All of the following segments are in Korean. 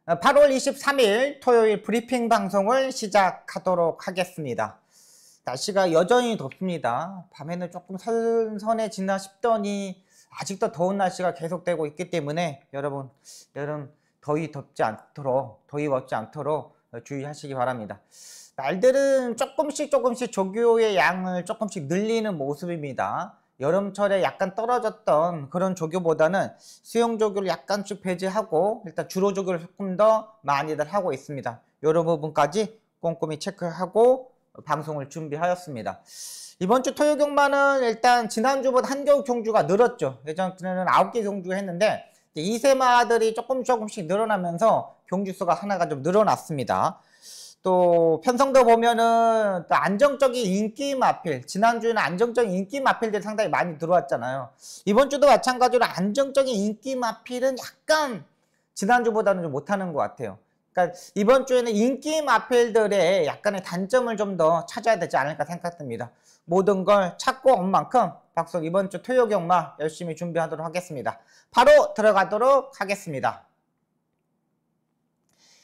8월 23일 토요일 브리핑 방송을 시작하도록 하겠습니다. 날씨가 여전히 덥습니다. 밤에는 조금 선선해지나 싶더니 아직도 더운 날씨가 계속되고 있기 때문에 여러분 더위 먹지 않도록 주의하시기 바랍니다. 날들은 조금씩 조교의 양을 조금씩 늘리는 모습입니다. 여름철에 약간 떨어졌던 그런 조교보다는 수영 조교를 약간씩 배제하고 일단 주로 조교를 조금 더 많이들 하고 있습니다. 이런 부분까지 꼼꼼히 체크하고 방송을 준비하였습니다. 이번 주 토요 경마는 일단 지난주보다 한 경주가 늘었죠. 예전에는 9개 경주가 했는데 2세마들이 조금씩 늘어나면서 경주수가 하나가 좀 늘어났습니다. 또 편성도 보면은 또 안정적인 인기 마필, 지난주에는 안정적인 인기 마필들이 상당히 많이 들어왔잖아요. 이번 주도 마찬가지로 안정적인 인기 마필은 약간 지난주보다는 좀 못하는 것 같아요. 그러니까 이번 주에는 인기 마필들의 약간의 단점을 좀 더 찾아야 되지 않을까 생각됩니다. 모든 걸 찾고 온 만큼 박석 이번 주 토요 경마 열심히 준비하도록 하겠습니다. 바로 들어가도록 하겠습니다.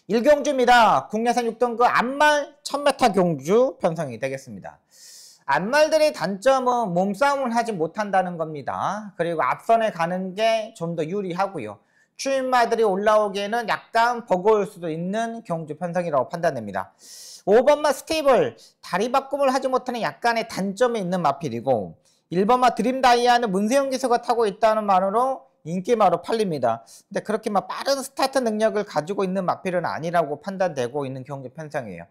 1경주입니다. 국내산 6등급 안말 1000m 경주 편성이 되겠습니다. 안말들의 단점은 몸싸움을 하지 못한다는 겁니다. 그리고 앞선에 가는 게 좀 더 유리하고요. 추임마들이 올라오기에는 약간 버거울 수도 있는 경주 편성이라고 판단됩니다. 5번마 스테이블 다리 바꿈을 하지 못하는 약간의 단점이 있는 마필이고 1번마 드림다이아는 문세영 기수가 타고 있다는 말으로 인기마로 팔립니다. 근데 그렇게 막 빠른 스타트 능력을 가지고 있는 마필은 아니라고 판단되고 있는 경주 편성이에요.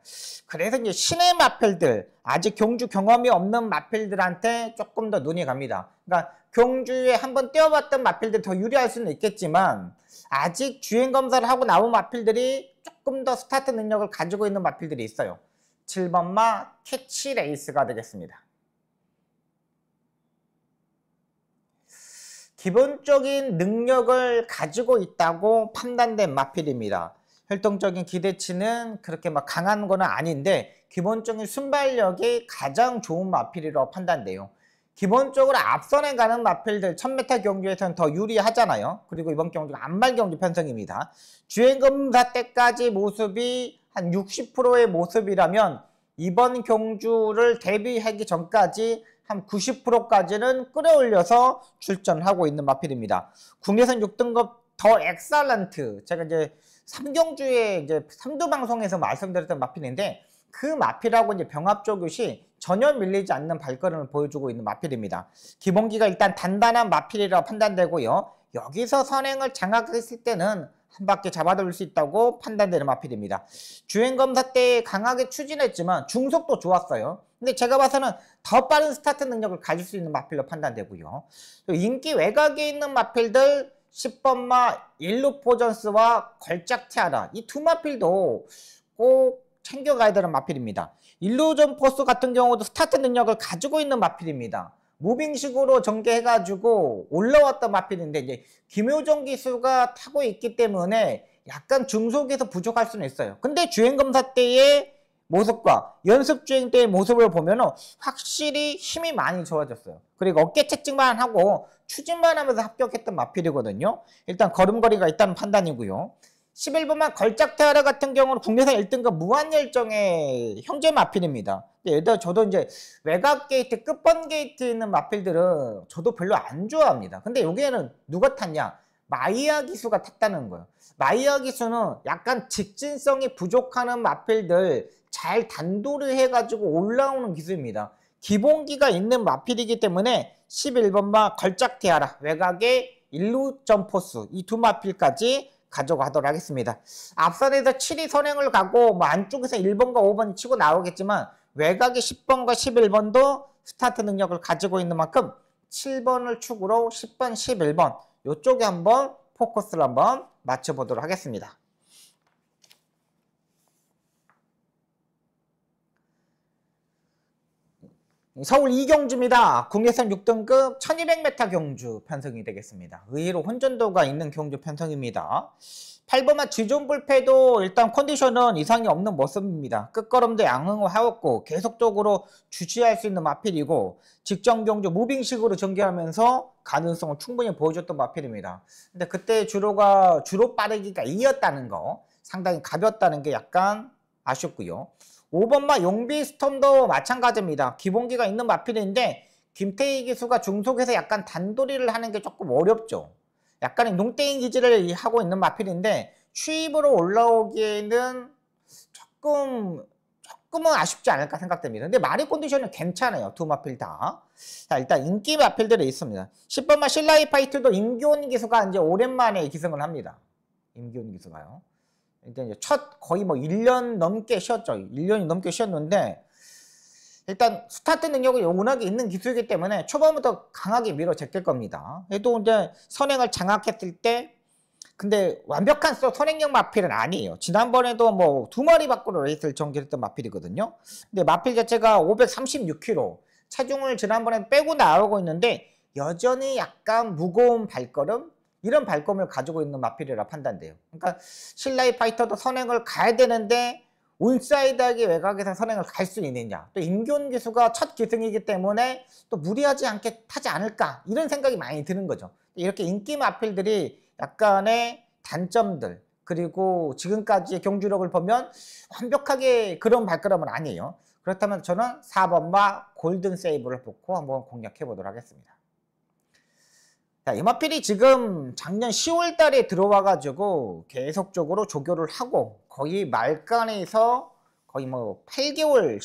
그래서 이제 신의 마필들, 아직 경주 경험이 없는 마필들한테 조금 더 눈이 갑니다. 그러니까 경주에 한번 뛰어봤던 마필들이 더 유리할 수는 있겠지만 아직 주행 검사를 하고 나온 마필들이 조금 더 스타트 능력을 가지고 있는 마필들이 있어요. 7번마 캐치 레이스가 되겠습니다. 기본적인 능력을 가지고 있다고 판단된 마필입니다. 활동적인 기대치는 그렇게 막 강한 건 아닌데 기본적인 순발력이 가장 좋은 마필이라고 판단돼요. 기본적으로 앞선에 가는 마필들 1000m 경주에서는 더 유리하잖아요. 그리고 이번 경주가 안말 경주 편성입니다. 주행검사 때까지 모습이 한 60%의 모습이라면 이번 경주를 데뷔하기 전까지 한 90%까지는 끌어올려서 출전하고 있는 마필입니다. 국내선 6등급 더 엑설런트, 제가 이제 3경주에 이제 3두 방송에서 말씀드렸던 마필인데 그 마필하고 이제 병합조교시 전혀 밀리지 않는 발걸음을 보여주고 있는 마필입니다. 기본기가 일단 단단한 마필이라고 판단되고요. 여기서 선행을 장악했을 때는 한 바퀴 잡아돌릴 수 있다고 판단되는 마필입니다. 주행검사 때 강하게 추진했지만 중속도 좋았어요. 근데 제가 봐서는 더 빠른 스타트 능력을 가질 수 있는 마필로 판단되고요. 인기 외곽에 있는 마필들 10번마 일루포전스와 걸작 티아라, 이 두 마필도 꼭 챙겨가야 되는 마필입니다. 일루전 포스 같은 경우도 스타트 능력을 가지고 있는 마필입니다. 무빙식으로 전개해가지고 올라왔던 마필인데 이제 김효정 기수가 타고 있기 때문에 약간 중속에서 부족할 수는 있어요. 근데 주행검사 때의 모습과 연습주행 때의 모습을 보면 확실히 힘이 많이 좋아졌어요. 그리고 어깨 채찍만 하고 추진만 하면서 합격했던 마필이거든요. 일단 걸음걸이가 있다는 판단이고요. 11번만 걸작테아라 같은 경우는 국내산 1등급 무한열정의 형제 마필입니다. 저도 이제 외곽 게이트, 끝번 게이트에 있는 마필들은 저도 별로 안 좋아합니다. 근데 여기에는 누가 탔냐? 마이야 기수가 탔다는 거예요. 마이야 기수는 약간 직진성이 부족하는 마필들 잘 단도를 해가지고 올라오는 기수입니다. 기본기가 있는 마필이기 때문에 11번마 걸작테아라, 외곽의 일루점포스 이 두 마필까지 가져가도록 하겠습니다. 앞선에서 7위 선행을 가고 뭐 안쪽에서 1번과 5번 치고 나오겠지만 외곽의 10번과 11번도 스타트 능력을 가지고 있는 만큼 7번을 축으로 10번, 11번 이쪽에 한번 포커스를 한번 맞춰보도록 하겠습니다. 서울 2경주입니다. 국내선 6등급 1200m 경주 편성이 되겠습니다. 의외로 혼전도가 있는 경주 편성입니다. 8번마 지존불패도 일단 컨디션은 이상이 없는 모습입니다. 끝걸음도 양응하였고 계속적으로 주시할 수 있는 마필이고 직전 경주 무빙식으로 전개하면서 가능성을 충분히 보여줬던 마필입니다. 근데 그때 주로 빠르기가 2였다는 거. 상당히 가볍다는 게 약간 아쉽고요. 5번마 용비 스톰도 마찬가지입니다. 기본기가 있는 마필인데 김태희 기수가 중속에서 약간 단도리를 하는 게 조금 어렵죠. 약간의 농땡이 기질을 하고 있는 마필인데 추입으로 올라오기에는 조금은 아쉽지 않을까 생각됩니다. 근데 마리 컨디션은 괜찮아요. 두 마필 다. 자, 일단 인기 마필들이 있습니다. 10번마 실라이 파이트도 임기훈 기수가 이제 오랜만에 기승을 합니다. 임기훈 기수가요. 이제 첫 거의 뭐 1년 넘게 쉬었죠. 1년이 넘게 쉬었는데 일단 스타트 능력이 워낙에 있는 기수이기 때문에 초반부터 강하게 밀어제낄 겁니다. 또 이제 선행을 장악했을 때 근데 완벽한 선행력 마필은 아니에요. 지난번에도 뭐 2마리 밖으로 레이스를 전개했던 마필이거든요. 근데 마필 자체가 536kg 체중을 지난번에 빼고 나오고 있는데 여전히 약간 무거운 발걸음 이런 발걸음을 가지고 있는 마필이라 판단돼요. 그러니까 실라이 파이터도 선행을 가야 되는데 온사이드하게 외곽에서 선행을 갈 수 있느냐. 또 임기훈 기수가 첫 기승이기 때문에 또 무리하지 않게 타지 않을까 이런 생각이 많이 드는 거죠. 이렇게 인기 마필들이 약간의 단점들 그리고 지금까지의 경주력을 보면 완벽하게 그런 발걸음은 아니에요. 그렇다면 저는 4번마 골든 세이브를 놓고 한번 공략해 보도록 하겠습니다. 자, 이 마필이 지금 작년 10월 달에 들어와 가지고 계속적으로 조교를 하고 거의 말간에서 거의 뭐 8개월,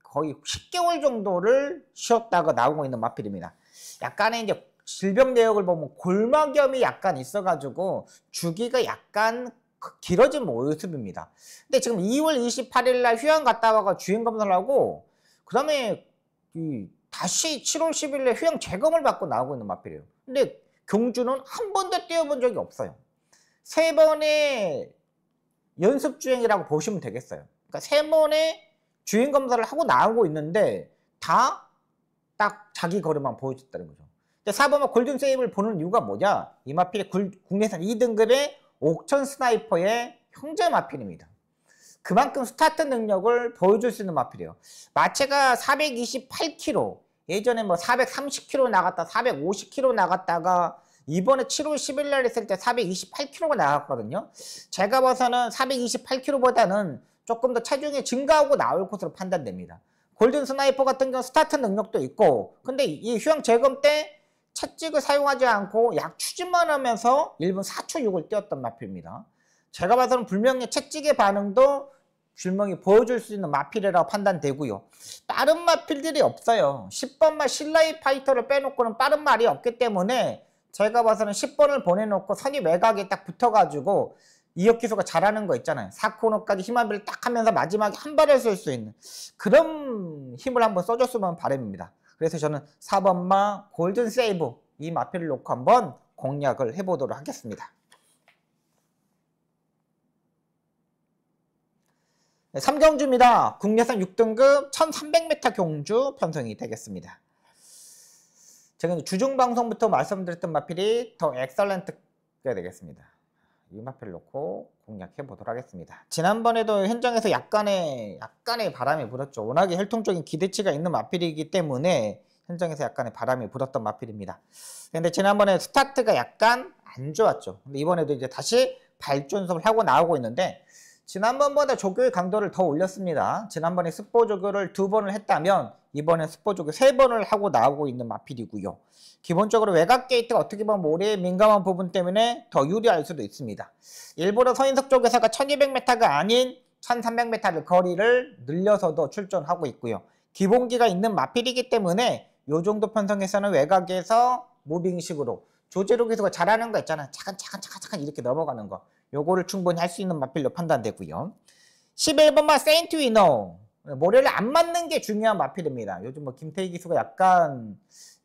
거의 10개월 정도를 쉬었다가 나오고 있는 마필입니다. 약간의 이제 질병 내역을 보면 골막염이 약간 있어가지고 주기가 약간 길어진 모습입니다. 근데 지금 2월 28일 날 휴양 갔다 와가 주행 검사를 하고 그 다음에 다시 7월 10일에 휴양 재검을 받고 나오고 있는 마필이에요. 근데 경주는 한 번도 뛰어본 적이 없어요. 3번의 연습 주행이라고 보시면 되겠어요. 그러니까 3번의 주행 검사를 하고 나오고 있는데 다 딱 자기 걸음만 보여줬다는 거죠. 근데 4번은 골든 세이브를 보는 이유가 뭐냐? 이 마필이 국내산 2등급의 옥천 스나이퍼의 형제 마필입니다. 그만큼 스타트 능력을 보여줄 수 있는 마필이에요. 마체가 428kg, 예전에 뭐 430kg 나갔다 450kg 나갔다가 이번에 7월 10일 날 했을 때 428kg가 나갔거든요. 제가 봐서는 428kg보다는 조금 더 체중이 증가하고 나올 것으로 판단됩니다. 골든 스나이퍼 같은 경우 스타트 능력도 있고 근데 이 휴양 재검 때 채찍을 사용하지 않고 약 추진만 하면서 1분 4초 6을 뛰었던 마필입니다. 제가 봐서는 분명히 채찍의 반응도 분명히 보여줄 수 있는 마필이라고 판단되고요. 다른 마필들이 없어요. 10번만 실라이 파이터를 빼놓고는 빠른 말이 없기 때문에 제가 봐서는 10번을 보내놓고 선이 외곽에 딱 붙어가지고 이혁 기수가 잘하는 거 있잖아요. 4코너까지 힘한비를 딱 하면서 마지막에 한 발을 쏠 수 있는 그런 힘을 한번 써줬으면 바람입니다. 그래서 저는 4번마 골든 세이브 이 마필을 놓고 한번 공략을 해보도록 하겠습니다. 3경주입니다. 국내산 6등급 1300m 경주 편성이 되겠습니다. 제가 주중방송부터 말씀드렸던 마필이 더 엑설런트가 되겠습니다. 이 마필을 놓고 공략해 보도록 하겠습니다. 지난번에도 현장에서 약간의 바람이 불었죠. 워낙에 혈통적인 기대치가 있는 마필이기 때문에 현장에서 약간의 바람이 불었던 마필입니다. 근데 지난번에 스타트가 약간 안 좋았죠. 근데 이번에도 이제 다시 발전섭을 하고 나오고 있는데 지난번보다 조교의 강도를 더 올렸습니다. 지난번에 스포 조교를 2번을 했다면 이번엔 스포 조교 3번을 하고 나오고 있는 마필이고요. 기본적으로 외곽 게이트가 어떻게 보면 모래에 민감한 부분 때문에 더 유리할 수도 있습니다. 일부러 서인석 쪽에서가 1200m가 아닌 1300m를 거리를 늘려서도 출전하고 있고요. 기본기가 있는 마필이기 때문에 이 정도 편성에서는 외곽에서 무빙식으로 조재로 기수가 잘하는 거 있잖아요. 차근차근 이렇게 넘어가는 거. 요거를 충분히 할 수 있는 마필로 판단되고요. 11번마 세인트 위너. 모래를 안 맞는 게 중요한 마필입니다. 요즘 뭐 김태희 기수가 약간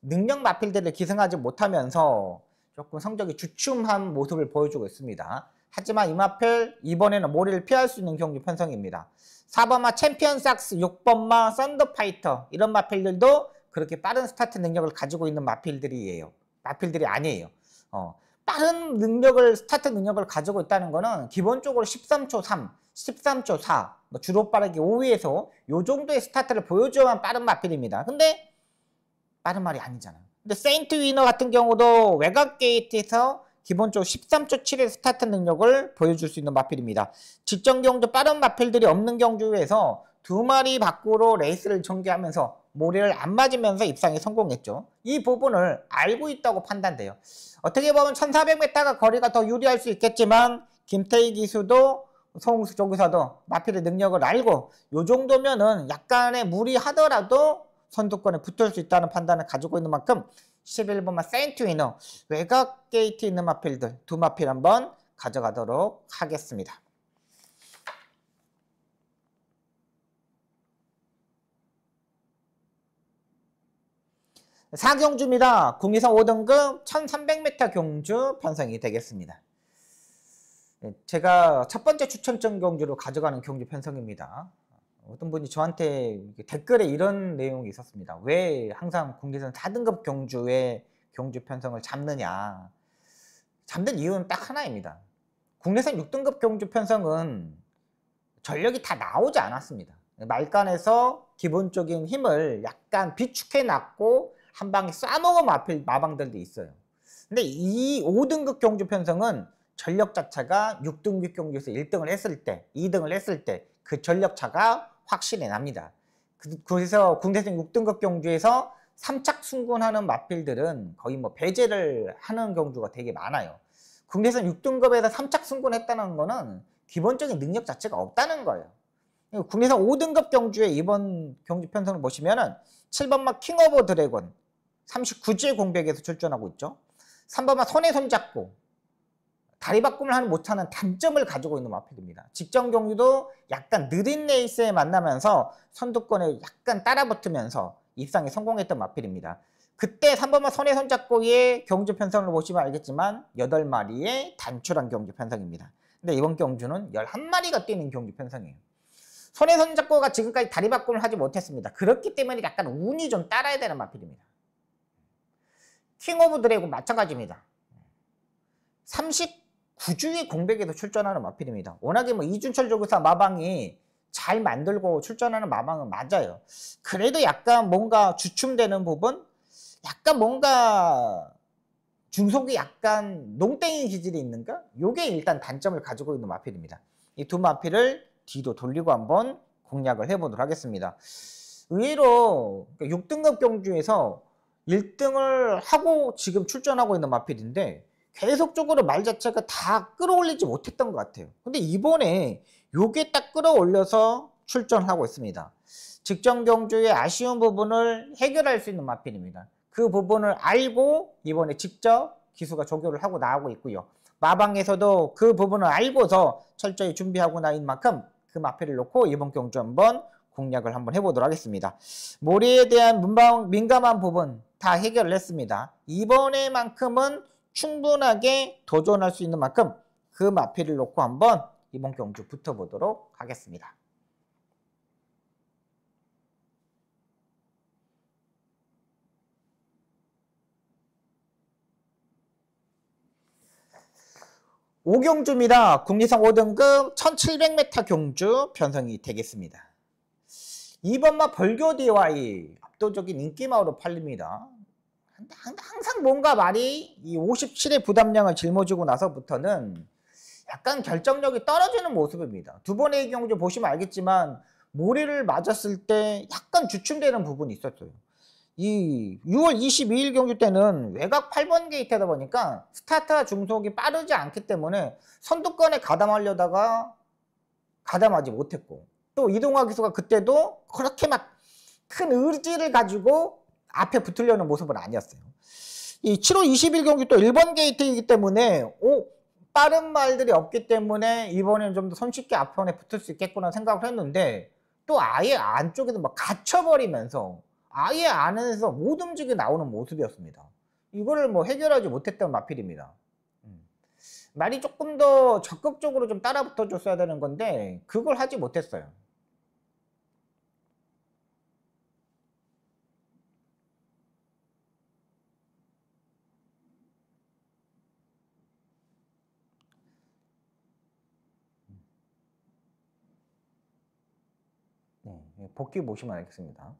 능력 마필들을 기승하지 못하면서 조금 성적이 주춤한 모습을 보여주고 있습니다. 하지만 이 마필 이번에는 모래를 피할 수 있는 경기 편성입니다. 4번마 챔피언 삭스, 6번마 썬더파이터 이런 마필들도 그렇게 빠른 스타트 능력을 가지고 있는 마필들이 아니에요. 빠른 능력을 스타트 능력을 가지고 있다는 거는 기본적으로 13초 3, 13초 4, 주로 빠르게 5위에서 요 정도의 스타트를 보여줘야만 빠른 마필입니다. 근데 빠른 말이 아니잖아요. 근데 세인트 위너 같은 경우도 외곽 게이트에서 기본적으로 13.7의 스타트 능력을 보여줄 수 있는 마필입니다. 직전 경주 빠른 마필들이 없는 경주에서 두 마리 밖으로 레이스를 전개하면서 모래를 안 맞으면서 입상에 성공했죠. 이 부분을 알고 있다고 판단돼요. 어떻게 보면 1400m가 거리가 더 유리할 수 있겠지만 김태희 기수도 송웅수 조교사도 마필의 능력을 알고 이 정도면은 약간의 무리하더라도 선두권에 붙을 수 있다는 판단을 가지고 있는 만큼 11번마 세인트위너 외곽 게이트 있는 마필들 두 마필 한번 가져가도록 하겠습니다. 4경주입니다. 국리선 5등급 1300m 경주 편성이 되겠습니다. 제가 첫 번째 추천점 경주로 가져가는 경주 편성입니다. 어떤 분이 저한테 댓글에 이런 내용이 있었습니다. 왜 항상 국리선 4등급 경주에 경주 편성을 잡느냐. 잡는 이유는 딱 하나입니다. 국내선 6등급 경주 편성은 전력이 다 나오지 않았습니다. 말간에서 기본적인 힘을 약간 비축해 놨고 한 방에 쏴먹은 마방들도 있어요. 근데 이 5등급 경주 편성은 전력 자체가 6등급 경주에서 1등을 했을 때, 2등을 했을 때 그 전력 차가 확실히 납니다. 그래서 국내선 6등급 경주에서 3착 승군하는 마필들은 거의 뭐 배제를 하는 경주가 되게 많아요. 국내선 6등급에서 3착 승군했다는 거는 기본적인 능력 자체가 없다는 거예요. 국내선 5등급 경주의 이번 경주 편성을 보시면은 7번마 킹 오브 드래곤 39주의 공백에서 출전하고 있죠. 3번마 손에 손잡고 다리 바꿈을 하는 못하는 단점을 가지고 있는 마필입니다. 직전 경주도 약간 느린 레이스에 만나면서 선두권에 약간 따라붙으면서 입상에 성공했던 마필입니다. 그때 3번마 손에 손잡고의 경주 편성을 보시면 알겠지만 8마리의 단출한 경주 편성입니다. 근데 이번 경주는 11마리가 뛰는 경주 편성이에요. 손에 손잡고가 지금까지 다리 바꿈을 하지 못했습니다. 그렇기 때문에 약간 운이 좀 따라야 되는 마필입니다. 킹 오브 드래곤 마찬가지입니다. 39주의 공백에도 출전하는 마필입니다. 워낙에 뭐 이준철 조교사 마방이 잘 만들고 출전하는 마방은 맞아요. 그래도 약간 뭔가 주춤되는 부분? 약간 뭔가 중속이 약간 농땡이 기질이 있는가? 요게 일단 단점을 가지고 있는 마필입니다. 이 두 마필을 뒤로 돌리고 한번 공략을 해보도록 하겠습니다. 의외로 6등급 경주에서 1등을 하고 지금 출전하고 있는 마필인데 계속적으로 말 자체가 다 끌어올리지 못했던 것 같아요. 근데 이번에 요게 딱 끌어올려서 출전하고 있습니다. 직전 경주의 아쉬운 부분을 해결할 수 있는 마필입니다. 그 부분을 알고 이번에 직접 기수가 조교를 하고 나오고 있고요. 마방에서도 그 부분을 알고서 철저히 준비하고 나인 만큼 그 마필을 놓고 이번 경주 한번 공략을 한번 해보도록 하겠습니다. 모래에 대한 민감한 부분 다 해결을 했습니다. 이번에만큼은 충분하게 도전할 수 있는 만큼 그 마필을 놓고 한번 이번 경주 붙어보도록 하겠습니다. 오경주입니다. 국리선 5등급 1700m 경주 편성이 되겠습니다. 2번마 벌교 DY 압도적인 인기마으로 팔립니다. 항상 뭔가 말이 이 57의 부담량을 짊어지고 나서부터는 약간 결정력이 떨어지는 모습입니다. 두 번의 경주 보시면 알겠지만 모래를 맞았을 때 약간 주춤되는 부분이 있었어요. 이 6월 22일 경주 때는 외곽 8번 게이트다 보니까 스타트와 중속이 빠르지 않기 때문에 선두권에 가담하려다가 가담하지 못했고 또 이동화 기수가 그때도 그렇게 막 큰 의지를 가지고 앞에 붙으려는 모습은 아니었어요. 이 7월 20일 경기 또 1번 게이트이기 때문에 빠른 말들이 없기 때문에 이번에는 좀 더 손쉽게 앞선에 붙을 수 있겠구나 생각을 했는데 또 아예 안쪽에서 막 갇혀버리면서 아예 안에서 못 움직여 나오는 모습이었습니다. 이거를 뭐 해결하지 못했던 마필입니다. 말이 조금 더 적극적으로 좀 따라 붙어줬어야 되는 건데 그걸 하지 못했어요. 네, 복귀 보시면 알겠습니다.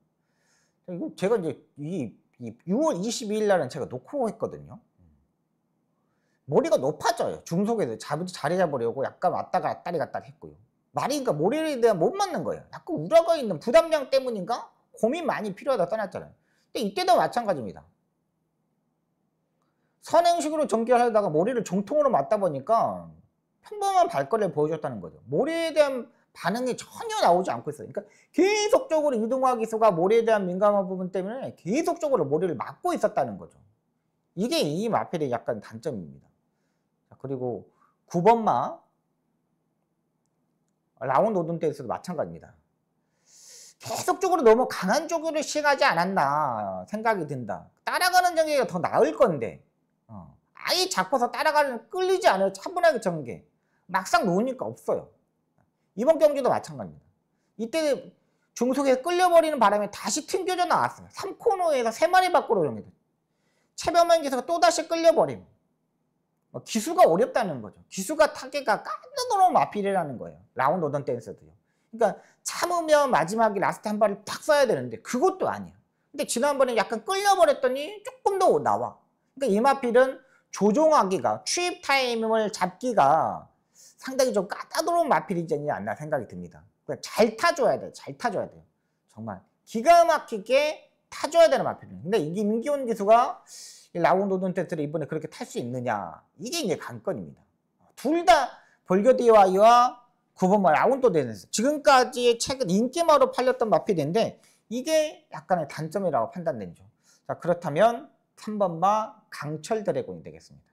이거 제가 이제 이 6월 22일 날은 제가 놓고 했거든요. 머리가 높아져요. 중속에서 자리 잡으려고 약간 왔다가 왔다리 갔다리 했고요. 말이 그러니까 머리에 대한 못 맞는 거예요. 약간 우라가 있는 부담량 때문인가? 고민 많이 필요하다 떠났잖아요. 근데 이때도 마찬가지입니다. 선행식으로 전개하다가 머리를 정통으로 맞다 보니까 평범한 발걸음을 보여줬다는 거죠. 머리에 대한 반응이 전혀 나오지 않고 있어요. 그러니까 계속적으로 이동화 기수가 머리에 대한 민감한 부분 때문에 계속적으로 머리를 맞고 있었다는 거죠. 이게 이 마필의 약간 단점입니다. 그리고 9번마 라운드 오든 댄스도 마찬가지입니다. 계속적으로 너무 강한 쪽으로 시행하지 않았나 생각이 든다. 따라가는 전개가 더 나을 건데 아예 잡고서 따라가는 끌리지 않아요. 차분하게 전개. 막상 놓으니까 없어요. 이번 경기도 마찬가지입니다. 이때 중속에서 끌려버리는 바람에 다시 튕겨져 나왔어요. 3코너에서 3마리 밖으로 정해졌어요. 최병만 기수가 또다시 끌려버림. 기수가 어렵다는 거죠. 기수가 타겟가 깜짝놀라운 마필이라는 거예요. 라운드 오던 댄서도요. 그러니까 참으면 마지막에 라스트 한 발을 탁 쏴야 되는데 그것도 아니에요. 근데 지난번에 약간 끌려버렸더니 조금 더 나와. 그러니까 이 마필은 조종하기가 추입 타임을 잡기가 상당히 좀 까다로운 마필이지 않나 생각이 듭니다. 그러니까 잘 타줘야 돼요. 잘 타줘야 돼요. 정말 기가 막히게 타줘야 되는 마필이에요. 근데 이게 임기훈 기수가 라운드 오든 댄스를 이번에 그렇게 탈 수 있느냐, 이게 이제 관건입니다. 둘 다 벌교디와이와 9번마 라운드 댄스, 지금까지 최근 인기마로 팔렸던 마필인데 이게 약간의 단점이라고 판단되죠. 자, 그렇다면 3번마 강철 드래곤이 되겠습니다.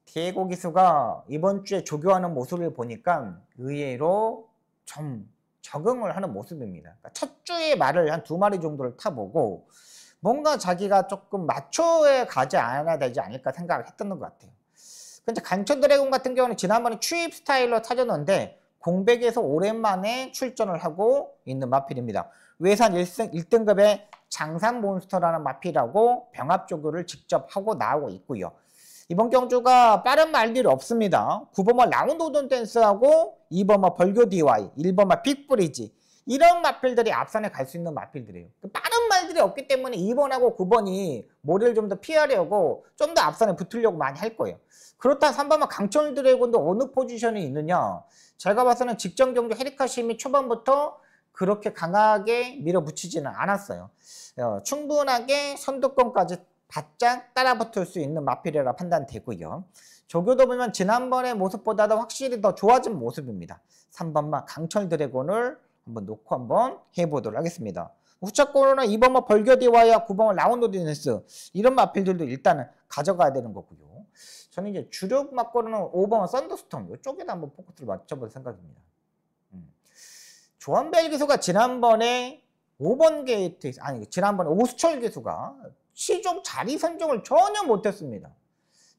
디에고 기수가 이번 주에 조교하는 모습을 보니까 의외로 좀 적응을 하는 모습입니다. 그러니까 첫 주에 말을 한 2마리 정도를 타보고 뭔가 자기가 조금 맞춰에 가지 않아야 되지 않을까 생각을 했던 것 같아요. 근데 강철 드래곤 같은 경우는 지난번에 추입 스타일로 타졌는데 공백에서 오랜만에 출전을 하고 있는 마필입니다. 외산 1등급의 장산 몬스터라는 마필하고 병합 조교를 직접 하고 나오고 있고요. 이번 경주가 빠른 말들이 없습니다. 9번마 라운드 오든 댄스하고 2번마 벌교 DY, 1번마 빅브리지, 이런 마필들이 앞선에 갈 수 있는 마필들이에요. 빠른 말들이 없기 때문에 2번하고 9번이 머리를 좀 더 피하려고 좀 더 앞선에 붙으려고 많이 할 거예요. 그렇다면 3번마 강철 드래곤도 어느 포지션에 있느냐? 제가 봐서는 직전 경주 헤리카심이 초반부터 그렇게 강하게 밀어붙이지는 않았어요. 충분하게 선두권까지 바짝 따라붙을 수 있는 마필이라 판단되고요. 조교도 보면 지난번의 모습보다도 확실히 더 좋아진 모습입니다. 3번마 강철 드래곤을 한번 놓고 한번 해보도록 하겠습니다. 후차권으로는 2번마 벌교디와이와 9번마 라운드 댄스, 이런 마필들도 일단은 가져가야 되는 거고요. 저는 이제 주력 막고로는 5번마 썬더스톰 이쪽에다 한번 포커스를 맞춰볼 생각입니다. 조한벨 기수가 지난번에 5번 게이트, 아니 지난번에 오수철 기수가 시종 자리 선정을 전혀 못했습니다.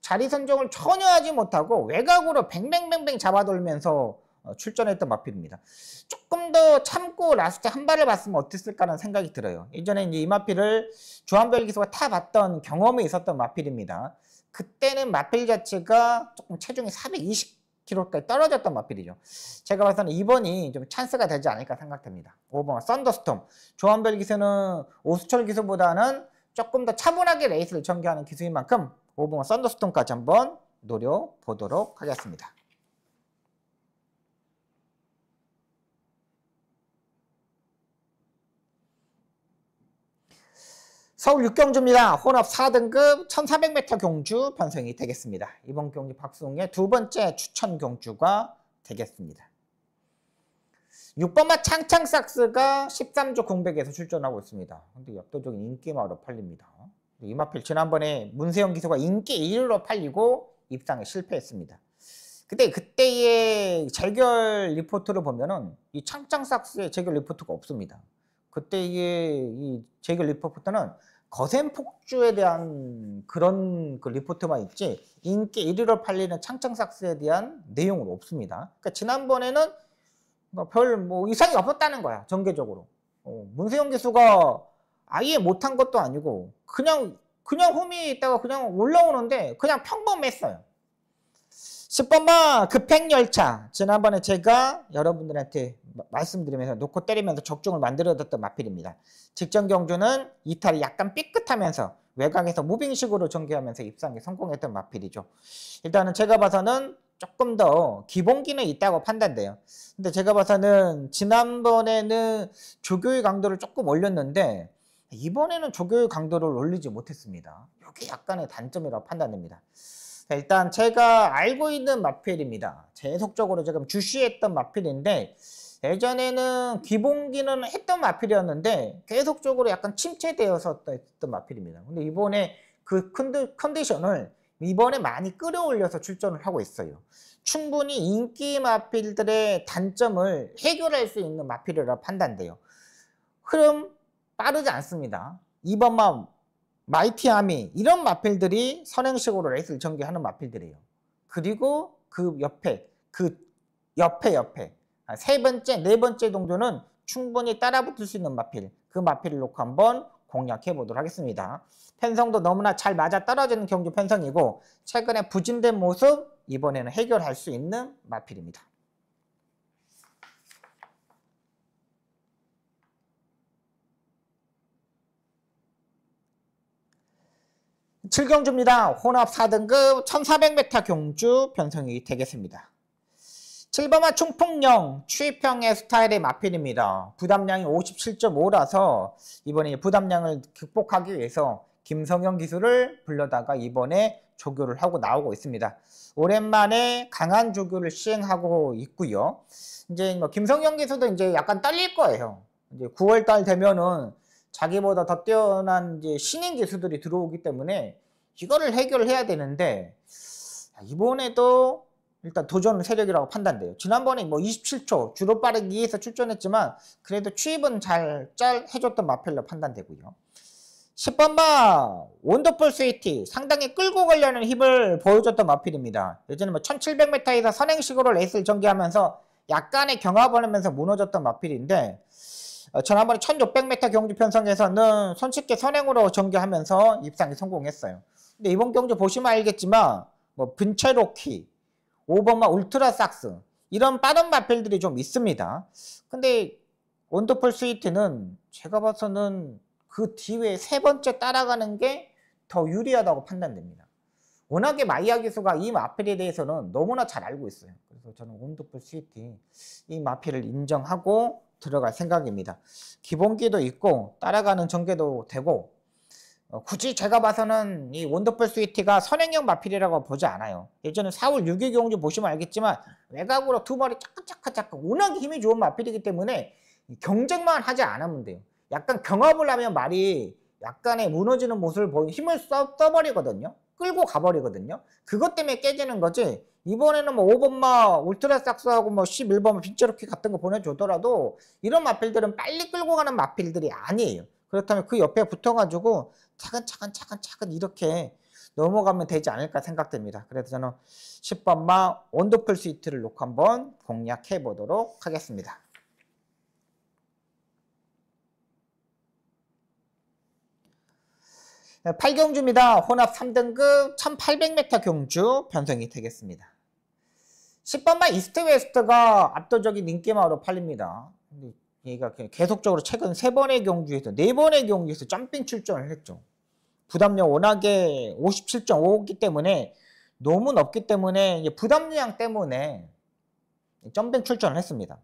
자리 선정을 전혀 하지 못하고 외곽으로 뱅뱅뱅뱅 잡아돌면서 출전했던 마필입니다. 조금 더 참고 라스트 한 발을 봤으면 어땠을까라는 생각이 들어요. 예전에 이제 이 마필을 조한별 기수가 타봤던 경험이 있었던 마필입니다. 그때는 마필 자체가 조금 체중이 420kg까지 떨어졌던 마필이죠. 제가 봐서는 이번이 좀 찬스가 되지 않을까 생각됩니다. 5번 썬더스톰, 조한별 기수는 오수철 기수보다는 조금 더 차분하게 레이스를 전개하는 기수인 만큼 5번 썬더스톰까지 한번 노려보도록 하겠습니다. 서울 6경주입니다. 혼합 4등급 1400m 경주 편성이 되겠습니다. 이번 경주 박수웅의 두 번째 추천 경주가 되겠습니다. 6번마 창창삭스가 13조 공백에서 출전하고 있습니다. 근데 압도적인 인기마로 팔립니다. 이 마필 지난번에 문세영 기수가 인기 1위로 팔리고 입상에 실패했습니다. 근데 그때의 재결 리포트를 보면은 이 창창삭스의 재결 리포트가 없습니다. 그때의 이 재결 리포트는 거센 폭주에 대한 그런 그 리포트만 있지 인기 1위로 팔리는 창창삭스에 대한 내용은 없습니다. 그러니까 지난번에는 별 이상이 없었다는 거야, 전개적으로. 문세영 기수가 아예 못한 것도 아니고 그냥 홈이 있다가 그냥 올라오는데 그냥 평범했어요. 10번마 급행열차, 지난번에 제가 여러분들한테 말씀드리면서 놓고 때리면서 적중을 만들어뒀던 마필입니다. 직전 경주는 이탈이 약간 삐끗하면서 외곽에서 무빙식으로 전개하면서 입상에 성공했던 마필이죠. 일단은 제가 봐서는 조금 더 기본기는 있다고 판단돼요. 근데 제가 봐서는 지난번에는 조교의 강도를 조금 올렸는데 이번에는 조교의 강도를 올리지 못했습니다. 이게 약간의 단점이라고 판단됩니다. 자, 일단 제가 알고 있는 마필입니다. 계속적으로 지금 주시했던 마필인데 예전에는 기본기는 했던 마필이었는데 계속적으로 약간 침체되어서 했던 마필입니다. 근데 이번에 그 컨디션을 이번에 많이 끌어올려서 출전을 하고 있어요. 충분히 인기 마필들의 단점을 해결할 수 있는 마필이라 판단돼요. 흐름 빠르지 않습니다. 2번마 마이티아미 이런 마필들이 선행식으로 레이스를 전개하는 마필들이에요. 그리고 그 옆에 세 번째, 네 번째 동조는 충분히 따라붙을 수 있는 마필, 그 마필을 놓고 한번 공략해 보도록 하겠습니다. 편성도 너무나 잘 맞아 떨어지는 경주 편성이고 최근에 부진된 모습 이번에는 해결할 수 있는 마필입니다. 7경주입니다. 혼합 4등급 1400m 경주 편성이 되겠습니다. 7번마 충풍령 추입형의 스타일의 마필입니다. 부담량이 57.5라서 이번에 부담량을 극복하기 위해서 김성현 기수를 불러다가 이번에 조교를 하고 나오고 있습니다. 오랜만에 강한 조교를 시행하고 있고요. 이제 뭐 김성현 기수도 이제 약간 떨릴 거예요. 이제 9월달 되면은 자기보다 더 뛰어난 이제 신인 기수들이 들어오기 때문에 이거를 해결해야 되는데 이번에도 일단 도전 세력이라고 판단돼요. 지난번에 뭐 27초 주로 빠르기 2에서 출전했지만 그래도 추입은 잘 해줬던 마필로 판단되고요. 10번마 원더풀 스위티 상당히 끌고 가려는 힘을 보여줬던 마필입니다. 예전에 뭐 1700m에서 선행식으로 레이스를 전개하면서 약간의 경합을 하면서 무너졌던 마필인데 지난번에 1600m 경주 편성에서는 손쉽게 선행으로 전개하면서 입상에 성공했어요. 근데 이번 경주 보시면 알겠지만 뭐 분체로키 5번마 울트라삭스 이런 빠른 마필들이 좀 있습니다. 근데 원더풀 스위트는 제가 봐서는 그 뒤에 세 번째 따라가는 게 더 유리하다고 판단됩니다. 워낙에 마이야 기수가 이 마필에 대해서는 너무나 잘 알고 있어요. 그래서 저는 원더풀 스위트 이 마필을 인정하고 들어갈 생각입니다. 기본기도 있고 따라가는 전개도 되고 굳이 제가 봐서는 이 원더풀 스위티가 선행형 마필이라고 보지 않아요. 예전에 4월 6일 경주 보시면 알겠지만 외곽으로 두 마리 차근차근 워낙에 힘이 좋은 마필이기 때문에 경쟁만 하지 않으면 돼요. 약간 경합을 하면 말이 약간의 무너지는 모습을 보이는 힘을 써버리거든요. 끌고 가버리거든요. 그것 때문에 깨지는 거지. 이번에는 뭐 5번마 울트라삭스하고 뭐 11번마 빈체로키 같은 거 보내주더라도 이런 마필들은 빨리 끌고 가는 마필들이 아니에요. 그렇다면 그 옆에 붙어가지고 차근차근 이렇게 넘어가면 되지 않을까 생각됩니다. 그래서 저는 10번마 원더풀 스위트를 놓고 한번 공략해 보도록 하겠습니다. 8경주입니다. 혼합 3등급 1800m 경주 편성이 되겠습니다. 10번마 이스트 웨스트가 압도적인 인기마로 팔립니다. 얘가 계속적으로 최근 3번의 경주에서 4번의 경주에서 점핑 출전을 했죠. 부담량 워낙에 57.5기 때문에 너무 높기 때문에 부담량 때문에 점핑 출전을 했습니다.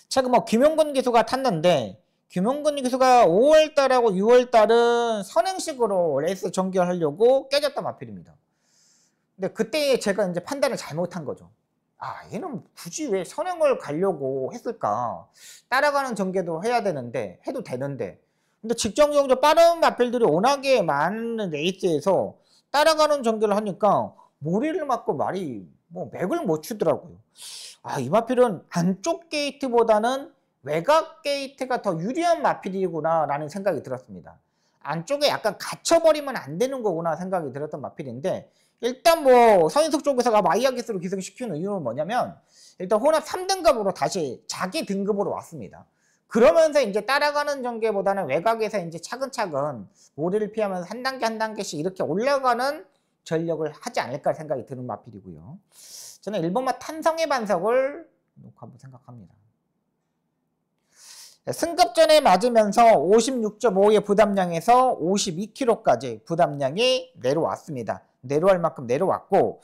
최근 뭐 김용근 기수가 탔는데 김용근 기수가 5월달하고 6월달은 선행식으로 레이스 전개하려고 깨졌던 마필입니다. 근데 그때 제가 이제 판단을 잘못한 거죠. 아, 얘는 굳이 왜 선행을 가려고 했을까? 따라가는 전개도 해야 되는데, 해도 되는데. 근데 직전 경주 빠른 마필들이 워낙에 많은 레이스에서 따라가는 전개를 하니까 머리를 맞고 말이 뭐 맥을 못 추더라고요. 아, 이 마필은 안쪽 게이트보다는 외곽 게이트가 더 유리한 마필이구나 라는 생각이 들었습니다. 안쪽에 약간 갇혀버리면 안 되는 거구나 생각이 들었던 마필인데 일단 뭐 서인석 쪽에서가 마이야 기수로 기승시키는 이유는 뭐냐면 일단 혼합 3등급으로 다시 자기 등급으로 왔습니다. 그러면서 이제 따라가는 전개보다는 외곽에서 이제 차근차근 모래를 피하면서 한 단계 한 단계씩 이렇게 올라가는 전력을 하지 않을까 생각이 드는 마필이고요. 저는 1번마 탄성의 반석을 놓고 한번 생각합니다. 승급전에 맞으면서 56.5의 부담량에서 52kg까지 부담량이 내려왔습니다. 내려갈 만큼 내려왔고,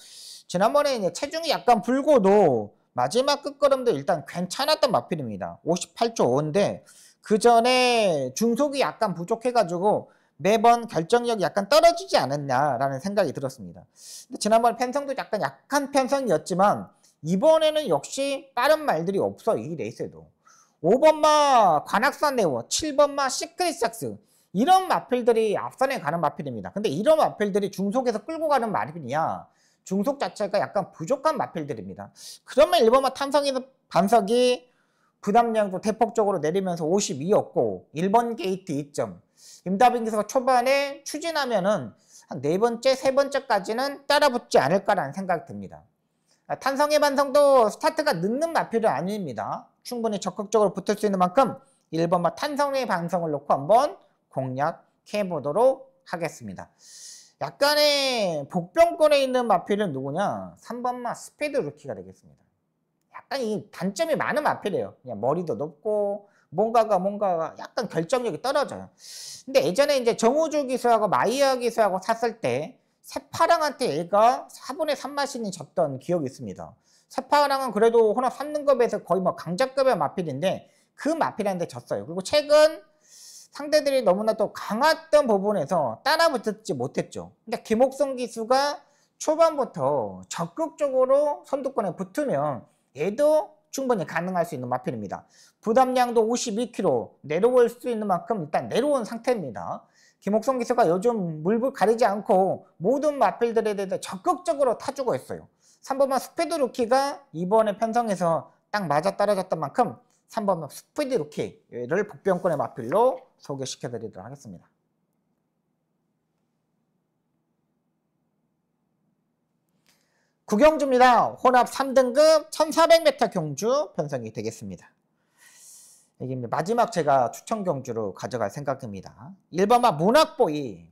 지난번에 이제 체중이 약간 불고도 마지막 끝걸음도 일단 괜찮았던 마필입니다. 58.5인데 그 전에 중속이 약간 부족해가지고 매번 결정력이 약간 떨어지지 않았냐라는 생각이 들었습니다. 근데 지난번 편성도 약간 약한 편성이었지만 이번에는 역시 빠른 말들이 없어, 이 레이스에도. 5번마 관악산 네오, 7번마 시크릿 삭스, 이런 마필들이 앞선에 가는 마필입니다. 근데 이런 마필들이 중속에서 끌고 가는 마필이냐, 중속 자체가 약간 부족한 마필들입니다. 그러면 1번마 탐성에서 반석이 부담량도 대폭적으로 내리면서 52였고 1번 게이트 2점, 임다빈 기수가 초반에 추진하면은 한 4번째, 3번째까지는 따라붙지 않을까라는 생각이 듭니다. 탄성의 반성도 스타트가 늦는 마필은 아닙니다. 충분히 적극적으로 붙을 수 있는 만큼 1번마 탄성의 반성을 놓고 한번 공략해 보도록 하겠습니다. 약간의 복병권에 있는 마필은 누구냐? 3번마 스피드 루키가 되겠습니다. 약간 이 단점이 많은 마필이에요. 그냥 머리도 높고 뭔가가 약간 결정력이 떨어져요. 근데 예전에 이제 정우주 기수하고 마이어 기수하고 샀을 때 새파랑한테 얘가 4분의 3 마신이 졌던 기억이 있습니다. 새파랑은 그래도 혼합 3등급에서 거의 뭐 강자급의 마필인데 그 마필한테 졌어요. 그리고 최근 상대들이 너무나 또 강했던 부분에서 따라붙지 못했죠. 근데 김옥성 기수가 초반부터 적극적으로 선두권에 붙으면 얘도 충분히 가능할 수 있는 마필입니다. 부담량도 52kg 내려올 수 있는 만큼 일단 내려온 상태입니다. 김옥성 기수가 요즘 물불 가리지 않고 모든 마필들에 대해서 적극적으로 타주고 있어요. 3번만 스피드 루키가 이번에 편성에서 딱 맞아떨어졌던 만큼 3번만 스피드 루키를 복병권의 마필로 소개시켜 드리도록 하겠습니다. 구경주입니다. 혼합 3등급 1400m 경주 편성이 되겠습니다. 이게 마지막 제가 추천 경주로 가져갈 생각입니다. 1번마 문학보이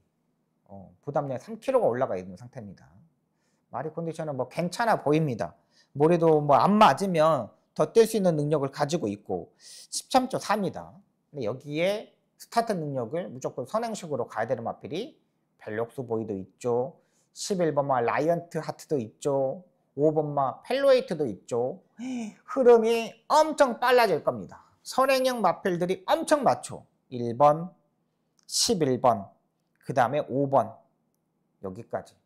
부담량 3kg가 올라가 있는 상태입니다. 마리 컨디션은 뭐 괜찮아 보입니다. 모래도 뭐 안 맞으면 더 뛸 수 있는 능력을 가지고 있고 13.4입니다. 근데 여기에 스타트 능력을 무조건 선행식으로 가야 되는 마필이 벨록스 보이도 있죠. 11번마 라이언트 하트도 있죠. 5번마 펠로에이트도 있죠. 흐름이 엄청 빨라질 겁니다. 선행형 마필들이 엄청 많죠. 1번, 11번, 그 다음에 5번, 여기까지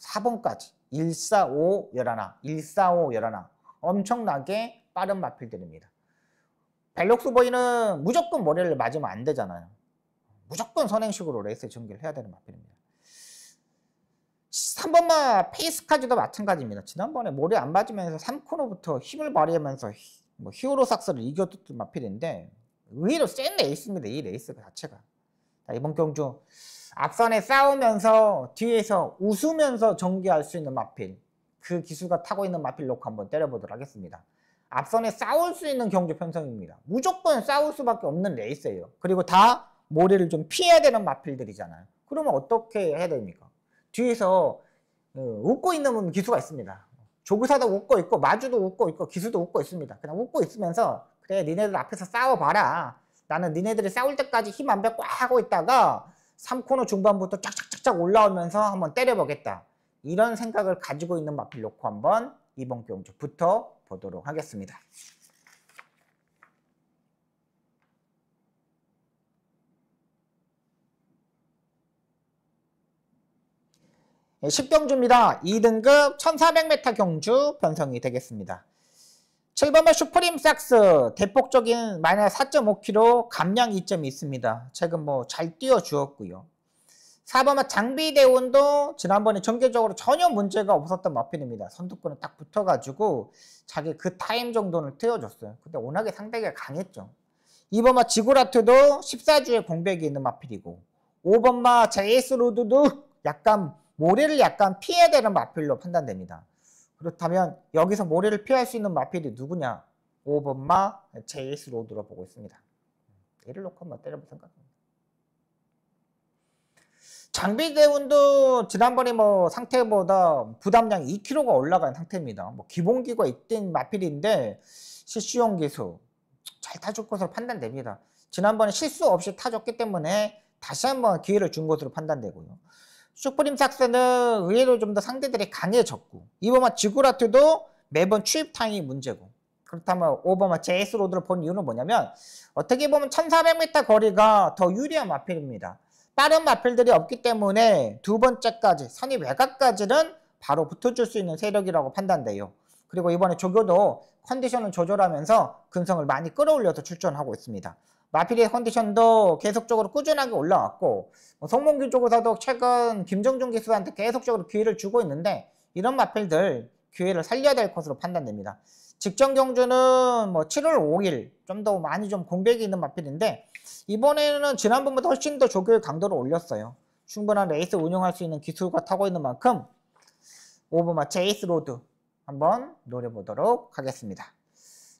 4번까지 145, 11, 145, 11 엄청나게 빠른 마필들입니다. 벨록스 보이는 무조건 모래를 맞으면 안 되잖아요. 무조건 선행식으로 레이스 전개를 해야 되는 마필입니다. 3번마 페이스카즈도 마찬가지입니다. 지난번에 모래 안 맞으면서 3코너부터 힘을 발휘하면서 뭐 히어로삭스를 이겨줬던 마필인데 의외로 센 레이스입니다. 이 레이스 자체가. 자, 이번 경주 앞선에 싸우면서 뒤에서 웃으면서 전개할 수 있는 마필, 그 기수가 타고 있는 마필 놓고 한번 때려보도록 하겠습니다. 앞선에 싸울 수 있는 경주 편성입니다. 무조건 싸울 수밖에 없는 레이스예요. 그리고 다 모래를 좀 피해야 되는 마필들이잖아요. 그러면 어떻게 해야 됩니까? 뒤에서 웃고 있는 기수가 있습니다. 조구사도 웃고 있고 마주도 웃고 있고 기수도 웃고 있습니다. 그냥 웃고 있으면서 그래 니네들 앞에서 싸워봐라. 나는 니네들이 싸울 때까지 힘 안 뺏고 하고 있다가 3코너 중반부터 쫙쫙쫙쫙 올라오면서 한번 때려보겠다. 이런 생각을 가지고 있는 마필 놓고 한번 이번 경주 붙어 보도록 하겠습니다. 10경주입니다. 2등급 1400m 경주 편성이 되겠습니다. 7번마 슈프림 삭스 대폭적인 마이너스 4.5kg 감량 2점이 있습니다. 최근 뭐 잘 뛰어주었고요. 4번마 장비대운도 지난번에 전개적으로 전혀 문제가 없었던 마필입니다. 선두권에 딱 붙어가지고 자기 그 타임 정도는 띄워줬어요. 근데 워낙에 상대가 강했죠. 2번마 지구라트도 14주에 공백이 있는 마필이고 5번마 제이스 로드도 약간 모래를 약간 피해야 되는 마필로 판단됩니다. 그렇다면 여기서 모래를 피할 수 있는 마필이 누구냐? 5번마 제이스 로드로 보고 있습니다. 얘를 놓고 한번 때려볼 생각입니다. 장비대운도 지난번에 뭐 상태보다 부담량이 2kg가 올라간 상태입니다. 뭐 기본기가 있던 마필인데 CC용 기수 잘 타줄 것으로 판단됩니다. 지난번에 실수 없이 타줬기 때문에 다시 한번 기회를 준 것으로 판단되고요. 슈프림 삭스는 의외로 좀 더 상대들이 강해졌고, 이버마 지구라트도 매번 추입 타임이 문제고, 그렇다면 오버마 제이스 로드를 본 이유는 뭐냐면, 어떻게 보면 1400m 거리가 더 유리한 마필입니다. 빠른 마필들이 없기 때문에 두 번째까지, 선의 외곽까지는 바로 붙어줄 수 있는 세력이라고 판단돼요. 그리고 이번에 조교도 컨디션을 조절하면서 근성을 많이 끌어올려서 출전하고 있습니다. 마필의 컨디션도 계속적으로 꾸준하게 올라왔고, 송몽규 조교사도 최근 김정준 기수한테 계속적으로 기회를 주고 있는데, 이런 마필들 기회를 살려야 될 것으로 판단됩니다. 직전 경주는 뭐 7월 5일 좀 더 많이 좀 공백이 있는 마필인데, 이번에는 지난번보다 훨씬 더 조교의 강도를 올렸어요. 충분한 레이스 운영할 수 있는 기술과 타고 있는 만큼 오버마 제이스 로드 한번 노려보도록 하겠습니다.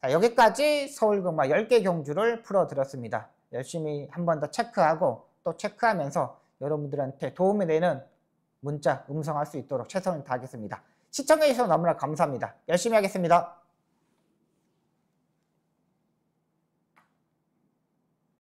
자, 여기까지 서울금마 10개 경주를 풀어드렸습니다. 열심히 한 번 더 체크하고 또 체크하면서 여러분들한테 도움이 되는 문자, 음성할 수 있도록 최선을 다하겠습니다. 시청해주셔서 너무나 감사합니다. 열심히 하겠습니다.